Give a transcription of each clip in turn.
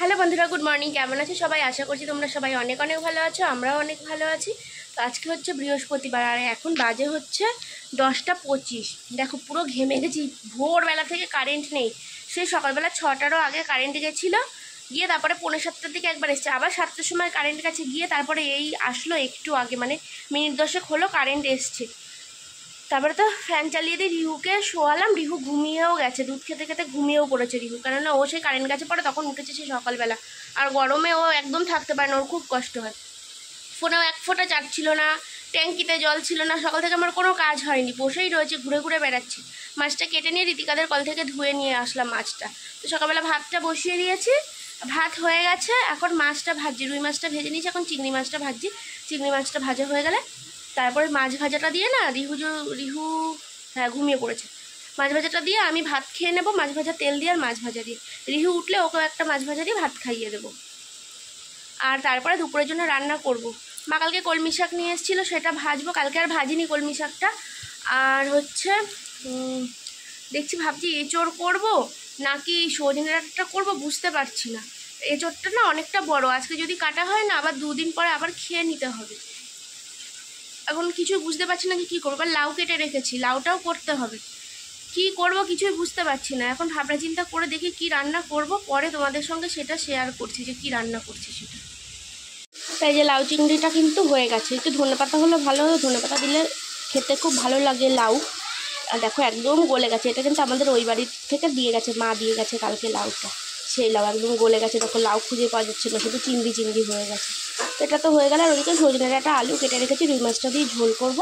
Hello বন্ধুরা, good morning. কেমন আছো সবাই? আশা করছি তোমরা সবাই অনেক অনেক ভালো আছো। আমরাও অনেক ভালো আছি। তো আজকে হচ্ছে বৃহস্পতিবার, আর এখন বাজে হচ্ছে 10টা 25। দেখো পুরো ঘেমে গেছি। ভোরবেলা থেকে কারেন্ট নেই, সেই সকালবেলা 6টারও আগে কারেন্ট গেছিলো, গিয়ে তারপরে 6:45 থেকে একবার এসছে, আবার 7টার সময় কারেন্ট গেছে, গিয়ে তারপরে এই আসলো একটু আগে, মানে মিনিট 10 হলো কারেন্ট এসছে। তারপরে তো ফ্যান চালিয়ে দিয়ে রিহুকে শোয়ালাম। রিহু ঘুমিয়েও গেছে, দুধ খেতে খেতে ঘুমিয়েও পড়েছে রিহু, কেননা ও সেই কারেন্ট গেছে পরে তখন উঠেছে সে সকালবেলা। আর গরমে ও একদম থাকতে পারে না, ওর খুব কষ্ট হয়। ফোনেও এক ফোঁটা চার্জ ছিল না, ট্যাঙ্কিতে জল ছিল না, সকাল থেকে আমার কোনো কাজ হয়নি, বসেই রয়েছে, ঘুরে ঘুরে বেড়াচ্ছি। মাছটা কেটে নিয়ে রীতিকাদের কল থেকে ধুয়ে নিয়ে আসলাম মাছটা। তো সকালবেলা ভাতটা বসিয়ে দিয়েছি, ভাত হয়ে গেছে, এখন মাছটা ভাজি, রুই মাছটা ভেজে নিয়েছি, এখন চিংড়ি মাছটা ভাজি। চিংড়ি মাছটা ভাজা হয়ে গেলে তারপরে মাছ ভাজাটা দিয়ে না, রিহু হ্যাঁ ঘুমিয়ে পড়েছে, মাছ ভাজাটা দিয়ে আমি ভাত খেয়ে নেবো, মাছ ভাজা তেল দিয়ে আর মাছ ভাজা দিয়ে। রিহু উঠলে ওকেও একটা মাছ ভাজা দিয়ে ভাত খাইয়ে দেবো। আর তারপরে দুপুরের জন্য রান্না করব। মা কালকে কলমি শাক নিয়ে এসেছিলো, সেটা ভাজবো। কালকে আর ভাজিনি কলমি শাকটা। আর হচ্ছে দেখছি, ভাবছি এঁচোড় করব নাকি সজনে ডাঁটাটা করবো, বুঝতে পারছি না। এঁচোড়টা না অনেকটা বড়, আজকে যদি কাটা হয় না আবার 2 দিন পরে আবার খেয়ে নিতে হবে। এখন কিছু বুঝতে পারছি না কী করবো। লাউ কেটে রেখেছি, লাউটাও করতে হবে, কি করব কিছুই বুঝতে পারছি না। এখন ভাবনা চিন্তা করে দেখি কি রান্না করব, পরে তোমাদের সঙ্গে সেটা শেয়ার করছি যে কি রান্না করছি সেটা। তাই যে লাউ চিংড়িটা কিন্তু হয়ে গেছে, একটু ধনেপাতা হলে ভালো হতো, ধনেপাতা দিলে খেতে খুব ভালো লাগে লাউ। আর দেখো একদম গলে গেছে, এটা কিন্তু আমাদের ওই বাড়ি থেকে দিয়ে গেছে, মা দিয়ে গেছে কালকে লাউটা, সেই লাউ একদম গলে গেছে। দেখো লাউ খুঁজে পাওয়া যাচ্ছে না, শুধু চিংড়ি চিংড়ি হয়ে গেছে। এটা তো হয়ে গেল। আর ওদিকে সজনে ডাঁটা আলু কেটে রেখেছি, রুই মাছটা দিয়ে ঝোল করব।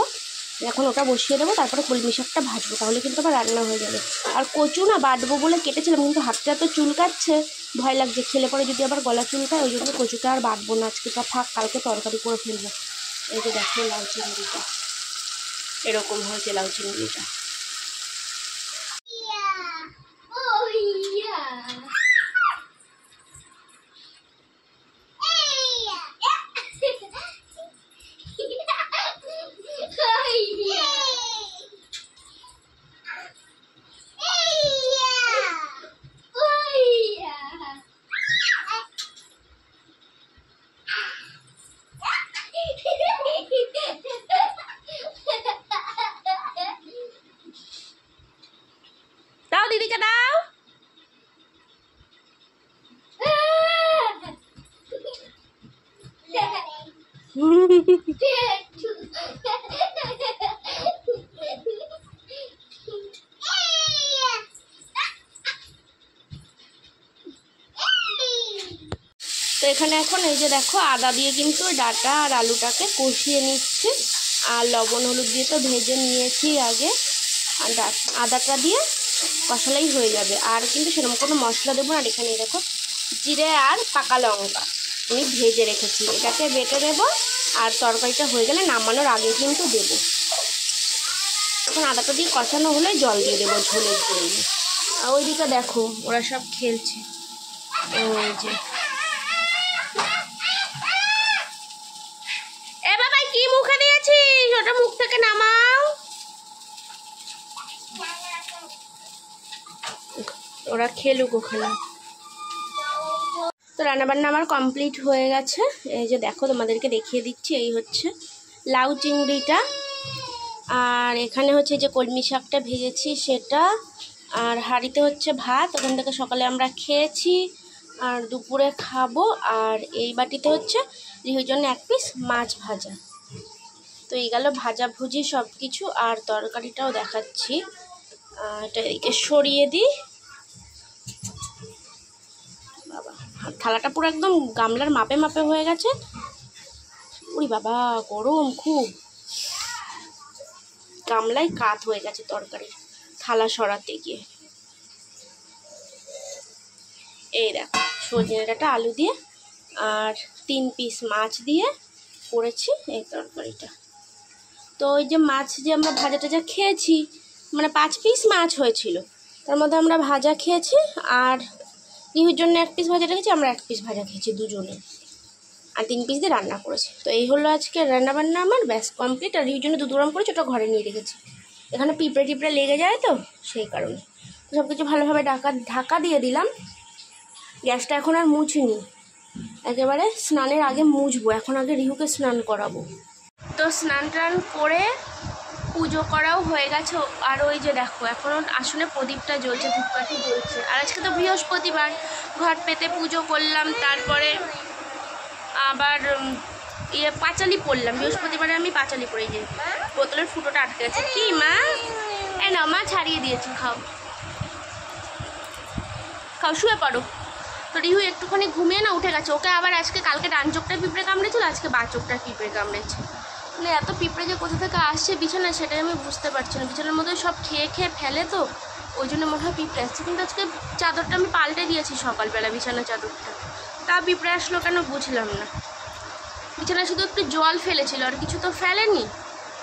এখন ওটা বসিয়ে দেবো, তারপরে কলমি শাকটা ভাজবো, তাহলে কিন্তু আবার রান্না হয়ে যাবে। আর কচু না বাটবো বলে কেটেছিলাম, কিন্তু হাতটা তো চুলকাচ্ছে, ভয় লাগছে খেলে পরে যদি আবার গলা চুলকায়, ওই জন্য কচুটা আর বাটবো না আজকে, তা থাক, কালকে তরকারি করে ফেলবো। এই যে দেখো লাউ চিংড়িটা এরকম হয়েছে, লাউ চিংড়িটা। দাও দিদিকে দাও। তো এখানে এখন এই যে দেখো আদা দিয়ে কিন্তু ডাঁটা আর আলুটাকে কষিয়ে নিচ্ছি, আর লবণ হলুদ দিয়ে তো ভেজে নিয়েছি আগে, আর আদাটা দিয়ে কষালেই হয়ে যাবে। আর কিন্তু সেরকম কোনো মশলা দেবো না। এখানে দেখো জিরে আর পাকা লঙ্কা আমি ভেজে রেখেছি, এটাকে বেটে দেবো, আর তরকারিটা হয়ে গেলে নামানোর আগে কিন্তু দেবো। এখন আদাটা দিয়ে কষানো হলে জল দিয়ে দেবো ঝোলের জন্য। আর ওইদিকে দেখো ওরা সব খেলছে, ওই যে এ বাবা কি মুখে দিয়েছিস, ওটা মুখ থেকে নামাও। ওরা খেলুক ওখানে। তো রান্নাবান্না আমার কমপ্লিট হয়ে গেছে। এই যে দেখো তোমাদেরকে দেখিয়ে দিচ্ছি, এই হচ্ছে লাউ চিংড়িটা, আর এখানে হচ্ছে যে কলমি শাকটা ভেজেছি সেটা, আর হাঁড়িতে হচ্ছে ভাত, ওখান থেকে সকালে আমরা খেয়েছি আর দুপুরে খাবো। আর এই বাটিতে হচ্ছে রিহুর জন্য 1 পিস মাছ ভাজা। তো এই গেল ভাজাভুজি সব কিছু। আর তরকারিটাও দেখাচ্ছি, এটা এদিকে সরিয়ে দিই। বাবা থালাটা পুরো একদম গামলার মাপে মাপে হয়ে গেছে। উরি বাবা গরম খুব, গামলায় কাত হয়ে গেছে তরকারির থালা সরাতে গিয়ে। এই দেখো সজনে ডাঁটা আলু দিয়ে আর 3 পিস মাছ দিয়ে করেছি এই তরকারিটা। তো ওই যে মাছ যে আমরা ভাজা টাজা খেয়েছি, মানে 5 পিস মাছ হয়েছিল, তার মধ্যে আমরা ভাজা খেয়েছি, আর রিহুর জন্য 1 পিস ভাজা রেখেছি, আমরা 1 পিস ভাজা খেয়েছি দুজনে, আর 3 পিস দিয়ে রান্না করেছি। তো এই হলো আজকে রান্নাবান্না আমার, ব্যাস কমপ্লিট। আর রিহুর জন্য 2 গ্রাম করেছি, ওটা ঘরে নিয়ে রেখেছি, এখানে পিঁপড়ে টিপড়ে লেগে যায় তো সেই কারণে। তো সব কিছু ভালোভাবে ঢাকা দিয়ে দিলাম। গ্যাসটা এখন আর মুছিনি, একেবারে স্নানের আগে মুছবো। এখন আগে রিহুকে স্নান করাবো। তো স্নান টান করে পুজো করাও হয়ে গেছে। আর ওই যে দেখো এখনও আসলে প্রদীপটা জ্বলছে, ধূপকাঠি জ্বলছে। আর আজকে তো বৃহস্পতিবার, ঘট পেতে পুজো করলাম, তারপরে আবার পাঁচালি পড়লাম। বৃহস্পতিবারে আমি পাঁচালি পড়ি। যে বোতলের ফুটোটা আটকে গেছে। কি মা? না মা ছাড়িয়ে দিয়েছি, খাও খাও, শুয়ে পড়ো। তো রিহু একটুখানি ঘুমিয়ে না উঠে গেছে। ওকে আবার আজকে, কালকে ডান চোখটা পিঁপড়ে কামড়েছিল, আজকে বা চোখটা পিঁপড়ে কামড়েছে। মানে এত পিঁপড়ে যে কোথা থেকে আসছে বিছানায় সেটাই আমি বুঝতে পারছি না। বিছানার মধ্যে সব খেয়ে খেয়ে ফেলে, তো ওই জন্য মনে হয় পিঁপড়ে আসছে। কিন্তু আজকে চাদরটা আমি পাল্টে দিয়েছি সকালবেলা, বিছানার চাদরটা, তা পিঁপড়ে আসলো কেন বুঝলাম না। বিছানায় শুধু একটু জল ফেলেছিল, আর কিছু তো ফেলেনি।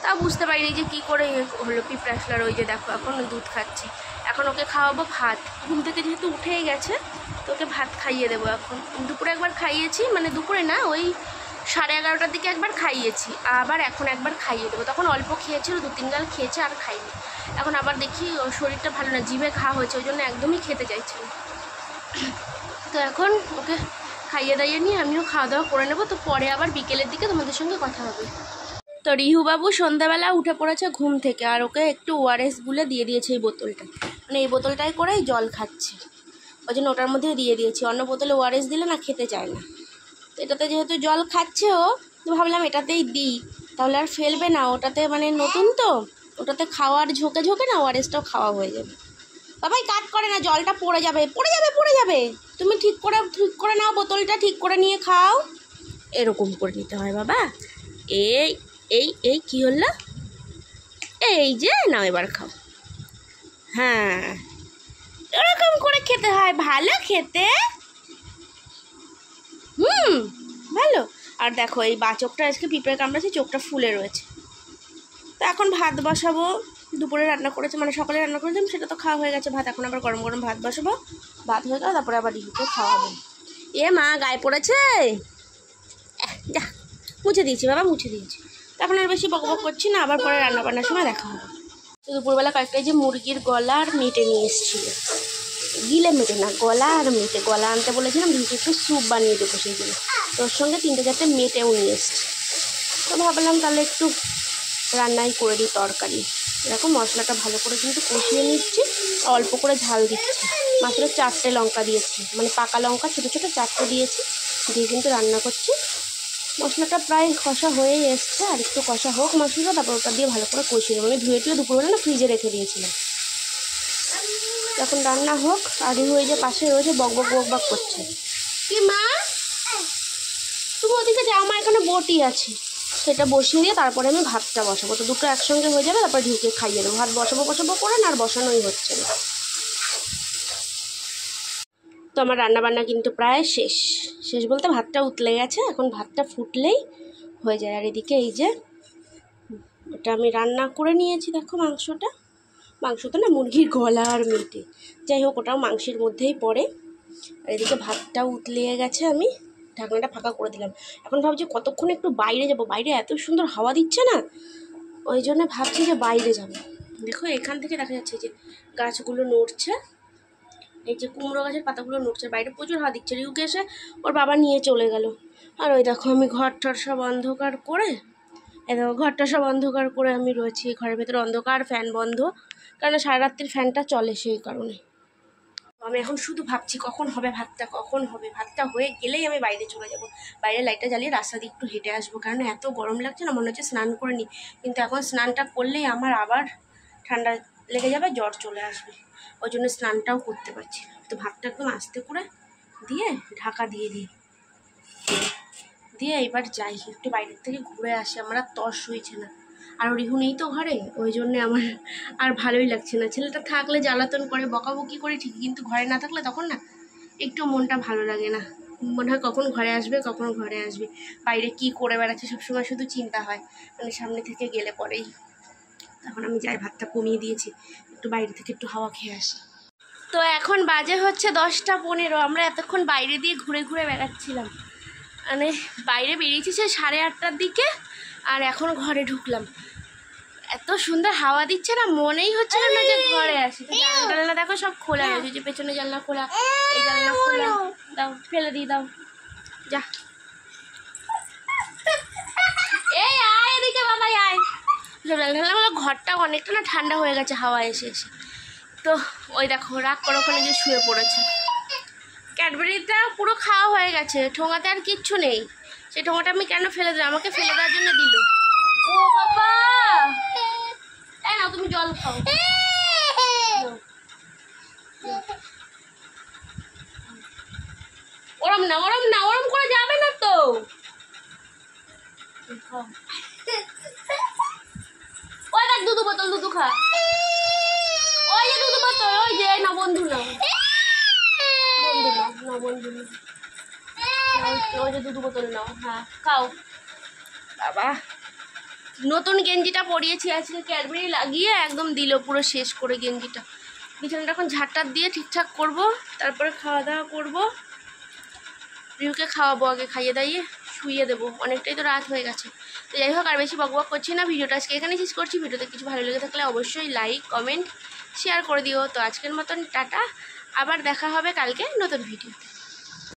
তা বুঝতে পারিনি যে কী করে হলো পিঁপড়ে আসলো। আর ওই যে দেখো এখন দুধ খাচ্ছি। এখন ওকে খাওয়াবো ভাত। ঘুম থেকে যেহেতু উঠেই গেছে তো ওকে ভাত খাইয়ে দেবো। এখন দুপুরে একবার খাইয়েছি, মানে দুপুরে না, ওই 11:30টার দিকে একবার খাইয়েছি, আবার এখন একবার খাইয়ে দেবো। তখন অল্প খেয়েছিল, 2-3 গাল খেয়েছে, আর খাইনি। এখন আবার দেখি ওর শরীরটা ভালো না, জিভে ঘা হয়েছে, ওই জন্য একদমই খেতে চাইছিল। তো এখন ওকে খাইয়ে দাইয়ে নিয়ে আমিও খাওয়া দাওয়া করে নেবো। তো পরে আবার বিকেলের দিকে তোমাদের সঙ্গে কথা হবে। তো রিহুবাবু সন্ধ্যাবেলা উঠে পড়েছে ঘুম থেকে, আর ওকে একটু ওআরএস গুলে দিয়ে দিয়েছে এই বোতলটা, মানে এই বোতলটাই করেই জল খাচ্ছে, ওই জন্য ওটার মধ্যে দিয়ে দিয়েছি। অন্য বোতলে ওআরএস দিলে না খেতে চায় না। তো এটাতে যেহেতু জল খাচ্ছে ও, তো ভাবলাম এটাতেই দিই, তাহলে আর ফেলবে না। ওটাতে মানে নতুন তো, ওটাতে খাওয়ার ঝোঁকে ঝোঁকে না ওআরএসটাও খাওয়া হয়ে যাবে। বাবাই কাট করে না, জলটা পড়ে যাবে, পড়ে যাবে, পড়ে যাবে। তুমি ঠিক করে নাও, বোতলটা ঠিক করে নিয়ে খাও। এরকম করে নিতে হয় বাবা। এই এই এই কী হলো? এই যে নাও, এবার খাও। হ্যাঁ, এরকম করে খেতে হয়, ভালো খেতে। ভালো। আর দেখো এই বা চোখটা আজকে পিঁপড়ে কামড়েছে, চোখটা ফুলে রয়েছে। তো এখন ভাত বসাবো। দুপুরে রান্না করেছে, মানে সকালে রান্না করেছিলাম, সেটা তো খাওয়া হয়ে গেছে ভাত। এখন আবার গরম গরম ভাত বসাবো। ভাত হয়ে গেল, তারপরে আবার রিহুকে খাওয়াবো। এ মা, গায়ে পড়েছে। যা, মুছে দিয়েছি বাবা, মুছে দিয়েছি। তখন আর বেশি বকবক করছি না, আবার পরে রান্না বান্নার সময় দেখা হবে। তো দুপুরবেলা কয়েকটা যে মুরগির গলা আর মেটে নিয়ে এসেছিলো, গিলে মেটে না, গলা আর মেটে। গলা আনতে বলেছিলাম, রিহুকে একটু স্যুপ বানিয়ে দেবো সেই জন্য। তোর সঙ্গে 3-4টে মেটেও নিয়ে এসছি। তো ভাবলাম তাহলে একটু রান্নাই করে দিই তরকারি। এরকম মশলাটা ভালো করে কিন্তু কষিয়ে নিচ্ছি, অল্প করে ঝাল দিচ্ছি। মাত্র 4টে লঙ্কা দিয়েছি, মানে পাকা লঙ্কা ছোটো ছোটো 4টে দিয়েছি, দিয়ে কিন্তু রান্না করছি। মশলাটা প্রায় কষা হয়েই এসছে, আর একটু কষা হোক মশলাটা, তারপর ওটা দিয়ে ভালো করে কষিয়ে দেবো। আমি ধুয়ে টুয়ে দুপুরবেলা না ফ্রিজে রেখে দিয়েছিলাম। এখন রান্না হোক। আর হয়ে যে পাশে রয়েছে বকবক বকবক করছে। কি মা, তুমি ওদিকে যাও, মা এখানে বটি আছে, সেটা বসিয়ে দিয়ে তারপরে আমি ভাতটা বসাবো। তো দুটো একসঙ্গে হয়ে যাবে, তারপরে ঢুকে খাইয়ে দেবো। ভাত বসাবো করে না, আর বসানোই হচ্ছে না। তো আমার রান্নাবান্না কিন্তু প্রায় শেষ বলতে ভাতটা উতলে গেছে। এখন ভাতটা ফুটলেই হয়ে যায়। আর এদিকে এই যে ওটা আমি রান্না করে নিয়েছি, দেখো মাংস তো না, মুরগির গলা আর মেটে, যাই হোক ওটাও মাংসের মধ্যেই পড়ে। আর এদিকে ভাতটাও উতলিয়ে গেছে, আমি ঢাকনাটা ফাঁকা করে দিলাম। এখন ভাবছি কতক্ষণ একটু বাইরে যাব, বাইরে এত সুন্দর হাওয়া দিচ্ছে না, ওই জন্য ভাবছি যে বাইরে যাব। দেখো এখান থেকে দেখা যাচ্ছে যে গাছগুলো নড়ছে, এই যে কুমড়ো গাছের পাতাগুলো নড়ছে, বাইরে প্রচুর হাওয়া দিচ্ছে। রিউকে এসে ওর বাবা নিয়ে চলে গেল। আর ওই দেখো আমি ঘরটার সব অন্ধকার করে, দেখো ঘরটা সব অন্ধকার করে আমি রয়েছি। ঘরের ভেতরে অন্ধকার, ফ্যান বন্ধ, কারণ সারা রাত্রির ফ্যানটা চলে, সেই কারণে। আমি এখন শুধু ভাবছি কখন হবে ভাতটা, কখন হবে ভাতটা। হয়ে গেলেই আমি বাইরে চলে যাব, বাইরে লাইটটা জ্বালিয়ে রাস্তা দিয়ে একটু হেঁটে আসবো, কারণ এত গরম লাগছে না, মনে হচ্ছে স্নান করে নিই। কিন্তু এখন স্নানটা করলেই আমার আবার ঠান্ডা লেগে যাবে, জ্বর চলে আসবে, ওই জন্য স্নানটাও করতে পারছি না। তো ভাতটা একদম আস্তে করে দিয়ে ঢাকা দিয়ে এবার যাই, একটু বাইরের থেকে ঘুরে আসি। আমার আর তর্স হয়েছে না, আর রিহু নেই তো ঘরে, ওই জন্যে আমার আর ভালোই লাগছে না। ছেলেটা থাকলে জ্বালাতন করে, বকাবকি করে ঠিকই, কিন্তু ঘরে না থাকলে তখন না একটু মনটা ভালো লাগে না। মনে হয় কখন ঘরে আসবে, বাইরে কি করে বেড়াচ্ছে সবসময় শুধু চিন্তা হয়, মানে সামনে থেকে গেলে পরেই। তখন আমি যাই, ভাতটা কমিয়ে দিয়েছি, একটু বাইরে থেকে একটু হাওয়া খেয়ে আসি। তো এখন বাজে হচ্ছে 10টা 15। আমরা এতক্ষণ বাইরে দিয়ে ঘুরে ঘুরে বেড়াচ্ছিলাম, মানে বাইরে বেরিয়েছি সে 8:30টার দিকে, আর এখন ঘরে ঢুকলাম। এত সুন্দর হাওয়া দিচ্ছে না, মনেই হচ্ছে না যে ঘরে আসি। জানলা দেখো সব খোলা রয়েছে, যে পেছনে জানলা খোলা, এই জানলা খোলা, দাও ফেলে দিই, দাও যা। এই আয় এদিকে বাবা আয়। আমার ঘরটা অনেকটা না ঠান্ডা হয়ে গেছে হাওয়া এসে এসে। তো ওই দেখো রাগ করে ওখানে গিয়ে শুয়ে পড়েছে। ক্যাডবেরিটা পুরো খাওয়া হয়ে গেছে, ঠোঙাতে আর কিচ্ছু নেই। সেই ঠোঙাটা আমি কেন ফেলে দিলাম, আমাকে ফেলে দেওয়ার জন্য দিল। ও বাবা, এই নাও তুমি জল খাও। ওরম না, ওরম না, ওরম করে যাবে না তো। ওই দেখ দুধু বোতল, দুধু খা। ওই যে দুধু বোতল, ওই যে না বন্ধু না, বন্ধু না, না বন্ধু না, ওই যে দুধু বোতল নাও, হ্যাঁ খাও। বাবা নতুন গেঞ্জিটা পরিয়েছি আজকে, ক্যাডবেরি লাগিয়ে একদম দিল পুরো শেষ করে গেঞ্জিটা। বিছানাটা এখন ঝাড়টার দিয়ে ঠিকঠাক করব, তারপরে খাওয়া দাওয়া করবো। রিউকে খাওয়াবো, আগে খাইয়ে দাইয়ে শুইয়ে দেবো, অনেকটাই তো রাত হয়ে গেছে। তো যাই হোক আর বেশি বকবক করছি না, ভিডিওটা আজকে এখানে শেষ করছি। ভিডিওতে কিছু ভালো লেগে থাকলে অবশ্যই লাইক কমেন্ট শেয়ার করে দিও। তো আজকের মতন টাটা, আবার দেখা হবে কালকে নতুন ভিডিওতে।